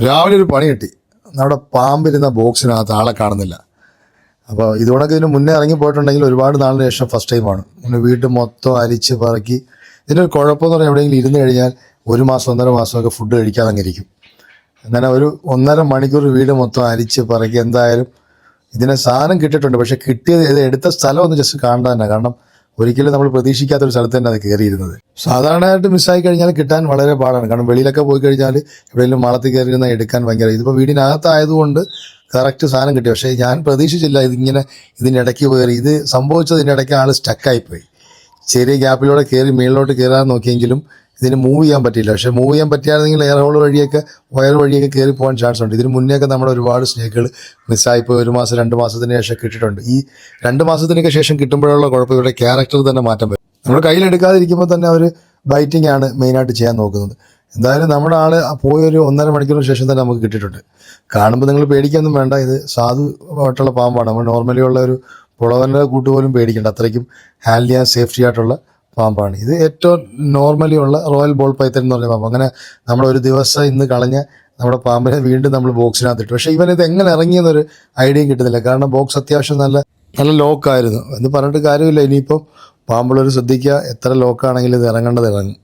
രാവിലെ ഒരു പണി കിട്ടി. നമ്മുടെ പാമ്പിരുന്ന ബോക്സിനകത്ത് ആളെ കാണുന്നില്ല. അപ്പോൾ ഇതുകൊണ്ടൊക്കെ ഇതിന് മുന്നേ ഇറങ്ങി പോയിട്ടുണ്ടെങ്കിൽ ഒരുപാട് നാളിന് ശേഷം ഫസ്റ്റ് ടൈമാണ്. ഇങ്ങനെ വീട് മൊത്തം അരിച്ച് പറക്കി. ഇതിനൊരു കുഴപ്പമെന്ന് പറഞ്ഞാൽ എവിടെയെങ്കിലും ഇരുന്ന് കഴിഞ്ഞാൽ 1 മാസം 1.5 മാസമൊക്കെ ഫുഡ് കഴിക്കാതെ അങ്ങ് ഇരിക്കും. അങ്ങനെ ഒരു 1.5 മണിക്കൂർ വീട് മൊത്തം അരിച്ച് പറക്കി എന്തായാലും ഇതിനെ സാധനം കിട്ടിയിട്ടുണ്ട്. പക്ഷെ കിട്ടിയത് ഇത് എടുത്ത സ്ഥലം ഒന്ന് ജസ്റ്റ് കാണേണ്ട തന്നെ. കാരണം ഒരിക്കലും നമ്മൾ പ്രതീക്ഷിക്കാത്തൊരു സ്ഥലത്ത് തന്നെ അത് കയറിയിരുന്നത്. സാധാരണയായിട്ട് മിസ്സായി കഴിഞ്ഞാൽ കിട്ടാൻ വളരെ പാടാണ്. കാരണം വെളിയിലൊക്കെ പോയി കഴിഞ്ഞാൽ എവിടെയെങ്കിലും മാളത്തിൽ കയറിയിരുന്ന എടുക്കാൻ ഭയങ്കര, ഇതിപ്പോൾ വീടിനകത്തായതുകൊണ്ട് കറക്റ്റ് സാധനം കിട്ടി. പക്ഷേ ഞാൻ പ്രതീക്ഷിച്ചില്ല ഇതിങ്ങനെ ഇതിനിടയ്ക്ക് കയറി. ഇത് സംഭവിച്ചത് ഇതിനിടയ്ക്ക് ആൾ സ്റ്റക്കായിപ്പോയി. ചെറിയ ഗ്യാപ്പിലൂടെ കയറി മേളിലോട്ട് കയറാൻ നോക്കിയെങ്കിലും ഇതിന് മൂവ് ചെയ്യാൻ പറ്റിയില്ല. പക്ഷേ മൂവ് ചെയ്യാൻ പറ്റിയായിരുന്നെങ്കിൽ എയർ ഹോൾ വഴിയൊക്കെ വയർ വഴിയൊക്കെ കയറി പോകാൻ ചാൻസ് ഉണ്ട്. ഇതിന് മുന്നേയൊക്കെ നമ്മുടെ ഒരുപാട് സ്നേക്കുകൾ മിസ്സായിപ്പോയി 1 മാസം 2 മാസത്തിന് ശേഷം കിട്ടിയിട്ടുണ്ട്. ഈ 2 മാസത്തിനൊക്കെ ശേഷം കിട്ടുമ്പോഴുള്ള കുഴപ്പം ഇവരുടെ ക്യാരക്ടർ തന്നെ മാറ്റം വരും. നമ്മൾ കയ്യിലെടുക്കാതിരിക്കുമ്പോൾ തന്നെ അവർ ബൈറ്റിംഗ് ആണ് മെയിനായിട്ട് ചെയ്യാൻ നോക്കുന്നത്. എന്തായാലും നമ്മുടെ ആൾ പോയൊരു 1.5 മണിക്കൂറിന് ശേഷം തന്നെ നമുക്ക് കിട്ടിയിട്ടുണ്ട്. കാണുമ്പോൾ നിങ്ങൾ പേടിക്കൊന്നും വേണ്ട. ഇത് സാധുവായിട്ടുള്ള പാമ്പാണ്. നമ്മൾ നോർമലി ഉള്ള ഒരു പുളവൻ്റെ കൂട്ടുപോലും പേടിക്കേണ്ട. അത്രയ്ക്കും ഹാൻഡിൽ ചെയ്യാൻ സേഫ്റ്റി ആയിട്ടുള്ള പാമ്പാണ്. ഇത് ഏറ്റവും നോർമലി ഉള്ള റോയൽ ബോൾ പൈത്തൻ എന്ന് പറഞ്ഞ പാമ്പ്. അങ്ങനെ നമ്മൾ ഒരു ദിവസം ഇന്ന് കളഞ്ഞ നമ്മുടെ പാമ്പിനെ വീണ്ടും നമ്മൾ ബോക്സിനകത്തിട്ടു. പക്ഷേ ഇവനിത് എങ്ങനെ ഇറങ്ങിയെന്നൊരു ഐഡിയയും കിട്ടുന്നില്ല. കാരണം ബോക്സ് അത്യാവശ്യം നല്ല ലോക്കായിരുന്നു എന്ന് പറഞ്ഞിട്ട് കാര്യമില്ല. ഇനിയിപ്പം പാമ്പുള്ളവർ ശ്രദ്ധിക്കുക, എത്ര ലോക്കാണെങ്കിലും ഇത് ഇറങ്ങേണ്ടത് ഇറങ്ങും.